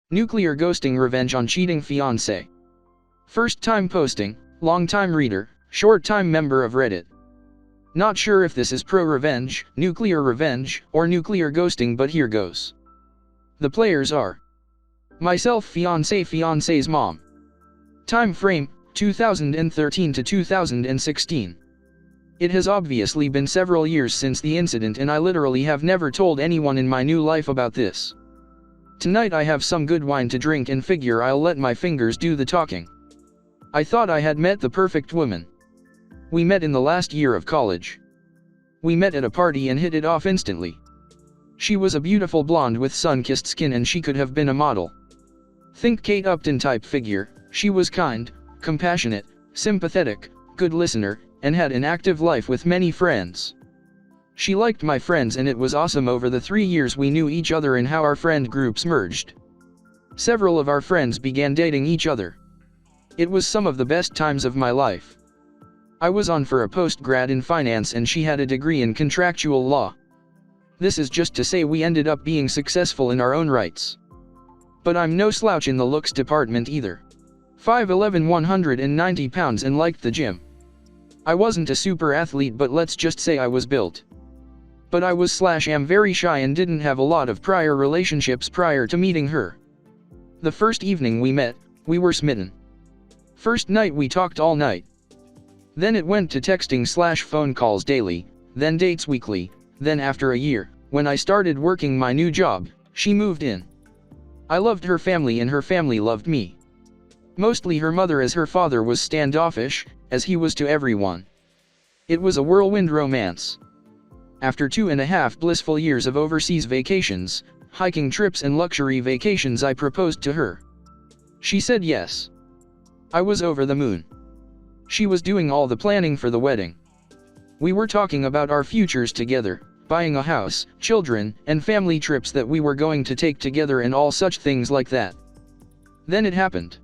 Nuclear ghosting revenge on cheating fiancé. First time posting, long time reader, short time member of Reddit. Not sure if this is pro-revenge, nuclear revenge, or nuclear ghosting, but here goes. The players are myself, fiancé's mom. Time frame, 2013 to 2016. It has obviously been several years since the incident, and I literally have never told anyone in my new life about this. Tonight I have some good wine to drink and figure I'll let my fingers do the talking. I thought I had met the perfect woman. We met in the last year of college. We met at a party and hit it off instantly. She was a beautiful blonde with sun-kissed skin, and she could have been a model. Think Kate Upton type figure. She was kind, compassionate, sympathetic, good listener, and had an active life with many friends. She liked my friends, and it was awesome over the 3 years we knew each other and how our friend groups merged. Several of our friends began dating each other. It was some of the best times of my life. I was on for a post-grad in finance and she had a degree in contractual law. This is just to say we ended up being successful in our own rights. But I'm no slouch in the looks department either. 5'11", 190 pounds, and liked the gym. I wasn't a super athlete, but let's just say I was built. But I was/am very shy and didn't have a lot of prior relationships prior to meeting her. The first evening we met, we were smitten. First night we talked all night. Then it went to texting/phone calls daily, then dates weekly, then after a year, when I started working my new job, she moved in. I loved her family and her family loved me. Mostly her mother, as her father was standoffish, as he was to everyone. It was a whirlwind romance. After 2.5 blissful years of overseas vacations, hiking trips and luxury vacations, I proposed to her. She said yes. I was over the moon. She was doing all the planning for the wedding. We were talking about our futures together, buying a house, children, and family trips that we were going to take together and all such things like that. Then it happened.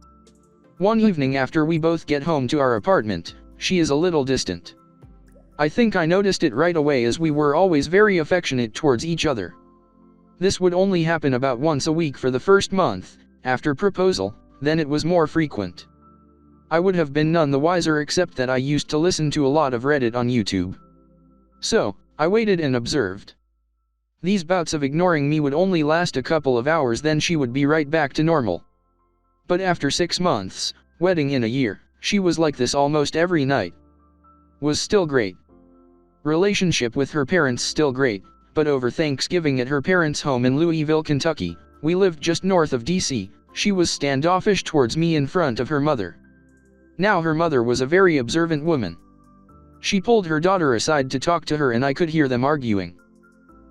One evening after we both get home to our apartment, she is a little distant. I think I noticed it right away, as we were always very affectionate towards each other. This would only happen about once a week for the first month, after proposal, then it was more frequent. I would have been none the wiser, except that I used to listen to a lot of Reddit on YouTube. So, I waited and observed. These bouts of ignoring me would only last a couple of hours, then she would be right back to normal. But after 6 months, wedding in a year, she was like this almost every night. Was still great. Relationship with her parents still great, but over Thanksgiving at her parents' home in Louisville, Kentucky, we lived just north of DC, she was standoffish towards me in front of her mother. Now her mother was a very observant woman. She pulled her daughter aside to talk to her, and I could hear them arguing.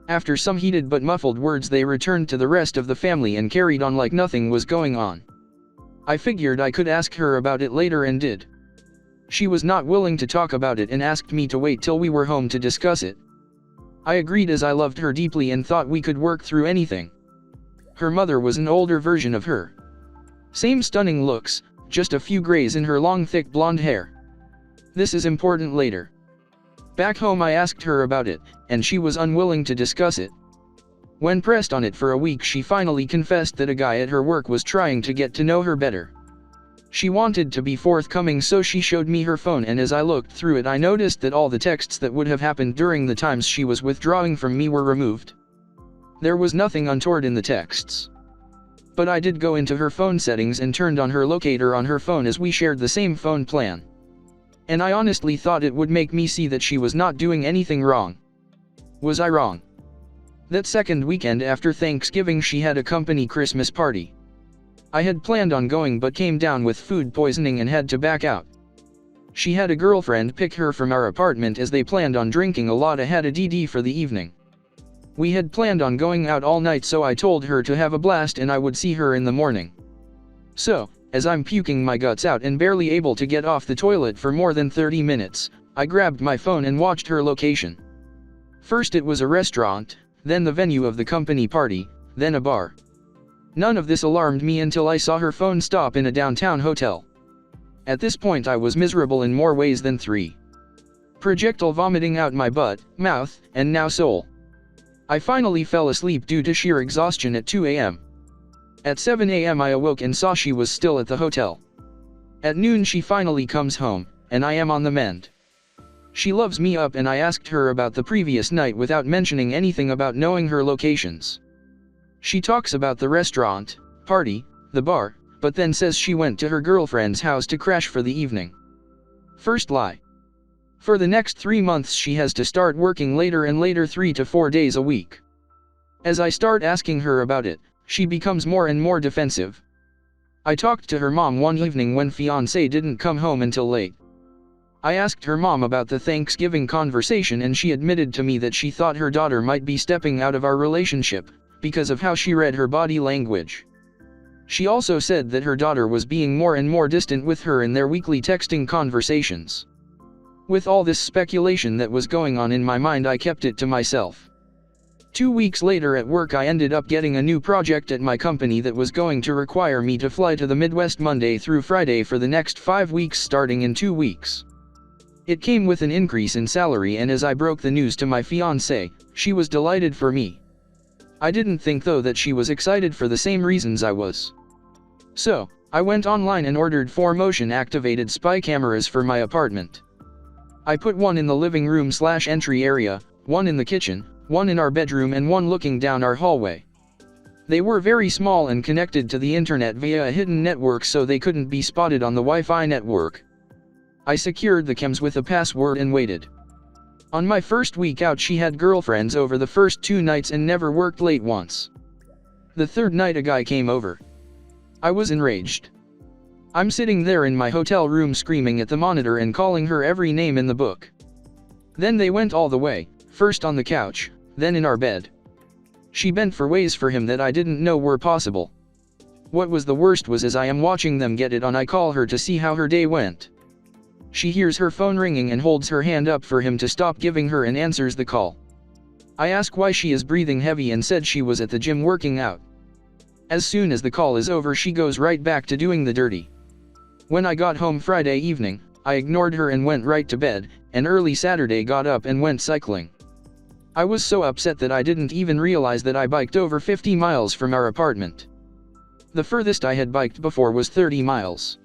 After some heated but muffled words, they returned to the rest of the family and carried on like nothing was going on. I figured I could ask her about it later and did. She was not willing to talk about it and asked me to wait till we were home to discuss it. I agreed, as I loved her deeply and thought we could work through anything. Her mother was an older version of her. Same stunning looks, just a few grays in her long thick blonde hair. This is important later. Back home I asked her about it, and she was unwilling to discuss it. When pressed on it for a week, she finally confessed that a guy at her work was trying to get to know her better. She wanted to be forthcoming, so she showed me her phone, and as I looked through it I noticed that all the texts that would have happened during the times she was withdrawing from me were removed. There was nothing untoward in the texts. But I did go into her phone settings and turned on her locator on her phone, as we shared the same phone plan. And I honestly thought it would make me see that she was not doing anything wrong. Was I wrong? That second weekend after Thanksgiving she had a company Christmas party. I had planned on going but came down with food poisoning and had to back out. She had a girlfriend pick her from our apartment, as they planned on drinking a lot ahead of DD for the evening. We had planned on going out all night, so I told her to have a blast and I would see her in the morning. So, as I'm puking my guts out and barely able to get off the toilet for more than 30 minutes, I grabbed my phone and watched her location. First it was a restaurant, then the venue of the company party, then a bar. None of this alarmed me until I saw her phone stop in a downtown hotel. At this point I was miserable in more ways than 3. Projectile vomiting out my butt, mouth, and now soul. I finally fell asleep due to sheer exhaustion at 2 a.m. At 7 a.m. I awoke and saw she was still at the hotel. At noon she finally comes home, and I am on the mend. She loves me up and I asked her about the previous night without mentioning anything about knowing her locations. She talks about the restaurant, party, the bar, but then says she went to her girlfriend's house to crash for the evening. First lie. For the next 3 months she has to start working later and later 3 to 4 days a week. As I start asking her about it, she becomes more and more defensive. I talked to her mom one evening when fiancé didn't come home until late. I asked her mom about the Thanksgiving conversation and she admitted to me that she thought her daughter might be stepping out of our relationship, because of how she read her body language. She also said that her daughter was being more and more distant with her in their weekly texting conversations. With all this speculation that was going on in my mind, I kept it to myself. 2 weeks later at work I ended up getting a new project at my company that was going to require me to fly to the Midwest Monday through Friday for the next 5 weeks starting in 2 weeks. It came with an increase in salary, and as I broke the news to my fiancée, she was delighted for me. I didn't think though that she was excited for the same reasons I was. So, I went online and ordered 4 motion-activated spy cameras for my apartment. I put one in the living room/entry area, one in the kitchen, one in our bedroom and one looking down our hallway. They were very small and connected to the internet via a hidden network so they couldn't be spotted on the Wi-Fi network. I secured the cams with a password and waited. On my first week out she had girlfriends over the first 2 nights and never worked late once. The third night a guy came over. I was enraged. I'm sitting there in my hotel room screaming at the monitor and calling her every name in the book. Then they went all the way, first on the couch, then in our bed. She bent for ways for him that I didn't know were possible. What was the worst was as I am watching them get it on I call her to see how her day went. She hears her phone ringing and holds her hand up for him to stop giving her and answers the call. I ask why she is breathing heavy and said she was at the gym working out. As soon as the call is over she goes right back to doing the dirty. When I got home Friday evening, I ignored her and went right to bed, and early Saturday got up and went cycling. I was so upset that I didn't even realize that I biked over 50 miles from our apartment. The furthest I had biked before was 30 miles.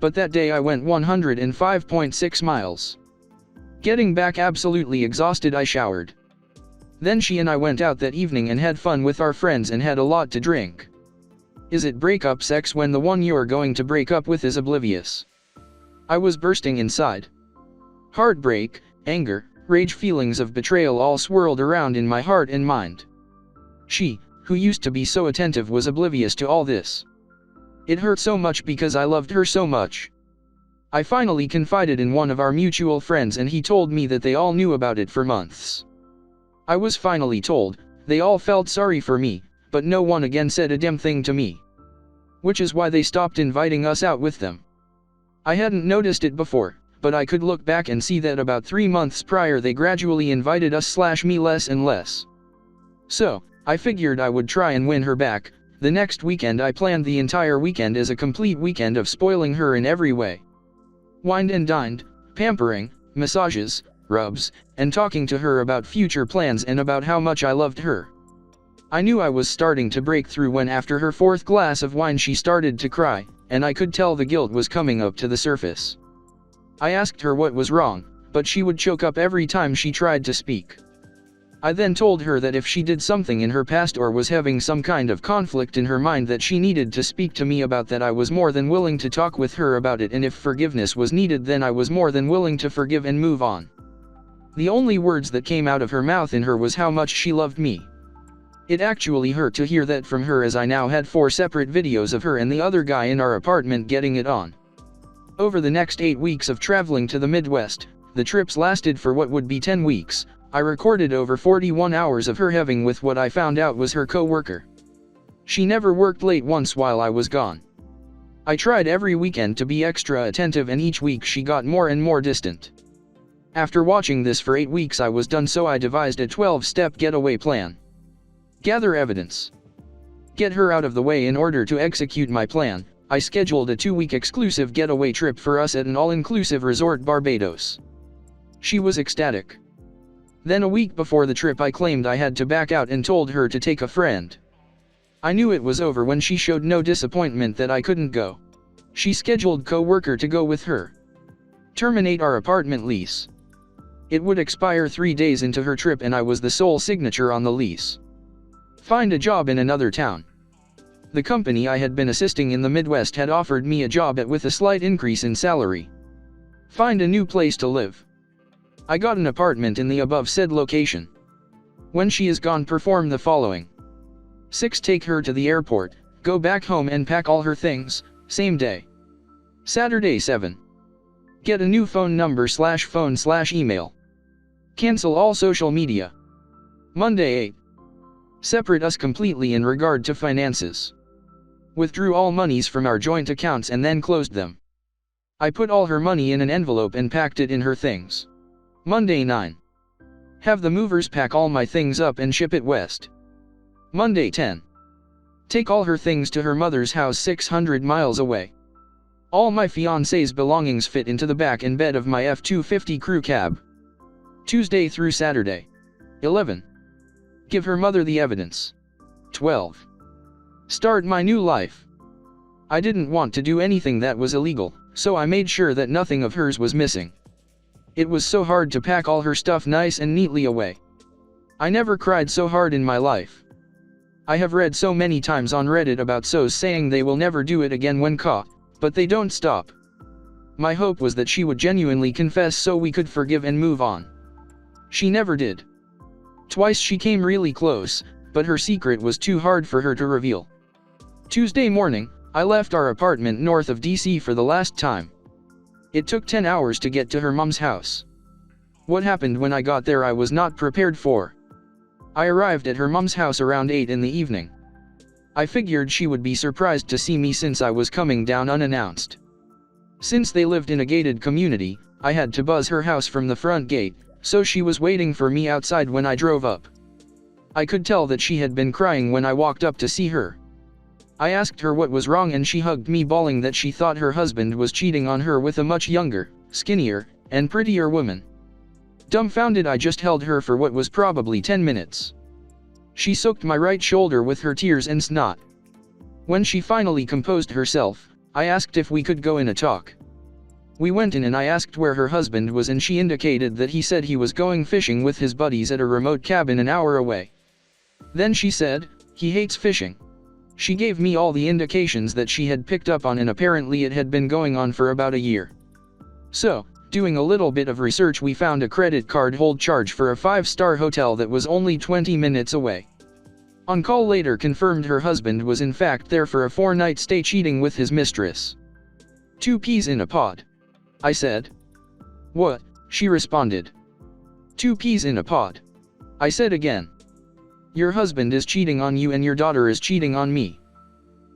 But that day I went 105.6 miles. Getting back absolutely exhausted I showered. Then she and I went out that evening and had fun with our friends and had a lot to drink. Is it breakup sex when the one you're going to break up with is oblivious? I was bursting inside. Heartbreak, anger, rage, feelings of betrayal all swirled around in my heart and mind. She, who used to be so attentive, was oblivious to all this. It hurt so much because I loved her so much. I finally confided in one of our mutual friends and he told me that they all knew about it for months. I was finally told. They all felt sorry for me, but no one again said a damn thing to me. Which is why they stopped inviting us out with them. I hadn't noticed it before, but I could look back and see that about 3 months prior they gradually invited us/me less and less. So, I figured I would try and win her back. The next weekend I planned the entire weekend as a complete weekend of spoiling her in every way. Wined and dined, pampering, massages, rubs, and talking to her about future plans and about how much I loved her. I knew I was starting to break through when after her 4th glass of wine she started to cry, and I could tell the guilt was coming up to the surface. I asked her what was wrong, but she would choke up every time she tried to speak. I then told her that if she did something in her past or was having some kind of conflict in her mind that she needed to speak to me about that, I was more than willing to talk with her about it, and if forgiveness was needed then I was more than willing to forgive and move on. The only words that came out of her mouth in her was how much she loved me. It actually hurt to hear that from her, as I now had 4 separate videos of her and the other guy in our apartment getting it on. Over the next 8 weeks of traveling to the Midwest, the trips lasted for what would be 10 weeks, I recorded over 41 hours of her having with what I found out was her co-worker. She never worked late once while I was gone. I tried every weekend to be extra attentive and each week she got more and more distant. After watching this for 8 weeks I was done, so I devised a 12-step getaway plan. Gather evidence. Get her out of the way. In order to execute my plan, I scheduled a 2-week exclusive getaway trip for us at an all-inclusive resort Barbados. She was ecstatic. Then a week before the trip I claimed I had to back out and told her to take a friend. I knew it was over when she showed no disappointment that I couldn't go. She scheduled co-worker to go with her. Terminate our apartment lease. It would expire 3 days into her trip and I was the sole signature on the lease. Find a job in another town. The company I had been assisting in the Midwest had offered me a job with a slight increase in salary. Find a new place to live. I got an apartment in the above said location. When she is gone, perform the following. 6. Take her to the airport, go back home and pack all her things, same day. Saturday 7. Get a new phone number/phone/email. Cancel all social media. Monday 8. Separate us completely in regard to finances. Withdrew all monies from our joint accounts and then closed them. I put all her money in an envelope and packed it in her things. Monday 9. Have the movers pack all my things up and ship it west. Monday 10. Take all her things to her mother's house 600 miles away. All my fiancé's belongings fit into the back and bed of my F-250 crew cab. Tuesday through Saturday. 11. Give her mother the evidence. 12. Start my new life. I didn't want to do anything that was illegal, so I made sure that nothing of hers was missing. It was so hard to pack all her stuff nice and neatly away. I never cried so hard in my life. I have read so many times on Reddit about SOs saying they will never do it again when caught, but they don't stop. My hope was that she would genuinely confess so we could forgive and move on. She never did. Twice she came really close, but her secret was too hard for her to reveal. Tuesday morning, I left our apartment north of DC for the last time. It took 10 hours to get to her mom's house. What happened when I got there I was not prepared for. I arrived at her mom's house around 8 in the evening. I figured she would be surprised to see me since I was coming down unannounced. Since they lived in a gated community, I had to buzz her house from the front gate, so she was waiting for me outside when I drove up. I could tell that she had been crying when I walked up to see her. I asked her what was wrong and she hugged me, bawling that she thought her husband was cheating on her with a much younger, skinnier, and prettier woman. Dumbfounded, I just held her for what was probably 10 minutes. She soaked my right shoulder with her tears and snot. When she finally composed herself, I asked if we could go in a talk. We went in and I asked where her husband was and she indicated that he said he was going fishing with his buddies at a remote cabin an hour away. Then she said, he hates fishing. She gave me all the indications that she had picked up on and apparently it had been going on for about a year. So, doing a little bit of research, we found a credit card hold charge for a 5-star hotel that was only 20 minutes away. On call later confirmed her husband was in fact there for a 4-night stay cheating with his mistress. 2 peas in a pod. I said. What? She responded. 2 peas in a pod. I said again. Your husband is cheating on you and your daughter is cheating on me.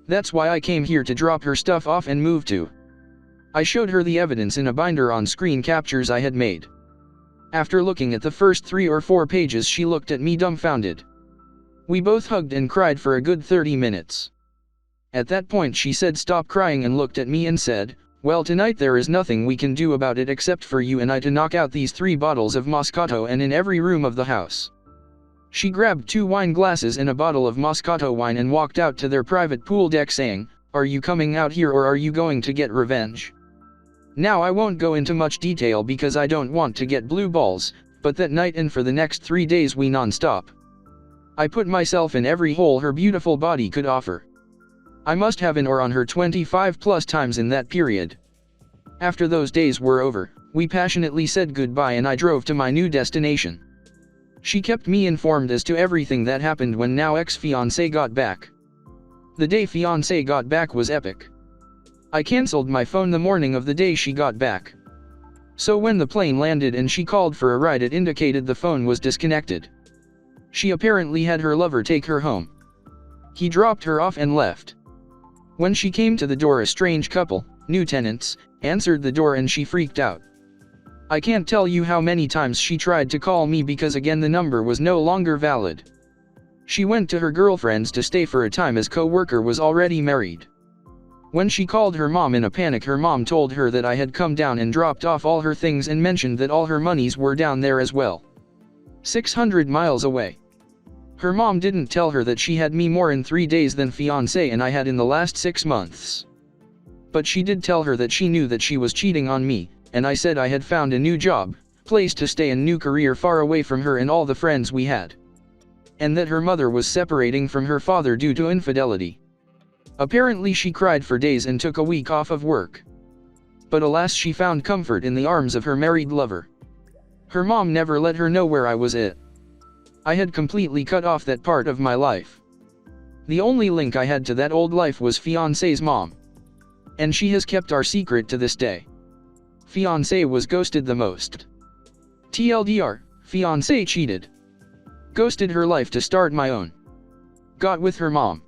That's why I came here to drop her stuff off and move to. I showed her the evidence in a binder on screen captures I had made. After looking at the first 3 or 4 pages, she looked at me dumbfounded. We both hugged and cried for a good 30 minutes. At that point she said stop crying and looked at me and said, well, tonight there is nothing we can do about it except for you and I to knock out these 3 bottles of Moscato and in every room of the house. She grabbed 2 wine glasses and a bottle of Moscato wine and walked out to their private pool deck saying, are you coming out here or are you going to get revenge? Now I won't go into much detail because I don't want to get blue balls, but that night and for the next 3 days we non-stop. I put myself in every hole her beautiful body could offer. I must have an or on her 25 plus times in that period. After those days were over, we passionately said goodbye and I drove to my new destination. She kept me informed as to everything that happened when now ex-fiancé got back. The day fiancé got back was epic. I cancelled my phone the morning of the day she got back. So when the plane landed and she called for a ride, it indicated the phone was disconnected. She apparently had her lover take her home. He dropped her off and left. When she came to the door, a strange couple, new tenants, answered the door and she freaked out. I can't tell you how many times she tried to call me because again the number was no longer valid. She went to her girlfriend's to stay for a time as co-worker was already married. When she called her mom in a panic, her mom told her that I had come down and dropped off all her things and mentioned that all her monies were down there as well. 600 miles away. Her mom didn't tell her that she had me more in 3 days than fiancé and I had in the last 6 months. But she did tell her that she knew that she was cheating on me, and I said I had found a new job, place to stay and new career far away from her and all the friends we had. And that her mother was separating from her father due to infidelity. Apparently she cried for days and took a week off of work. But alas, she found comfort in the arms of her married lover. Her mom never let her know where I was at. I had completely cut off that part of my life. The only link I had to that old life was fiancé's mom. And she has kept our secret to this day. Fiancé was ghosted the most. TLDR, fiancé cheated. Ghosted her life to start my own. Got with her mom.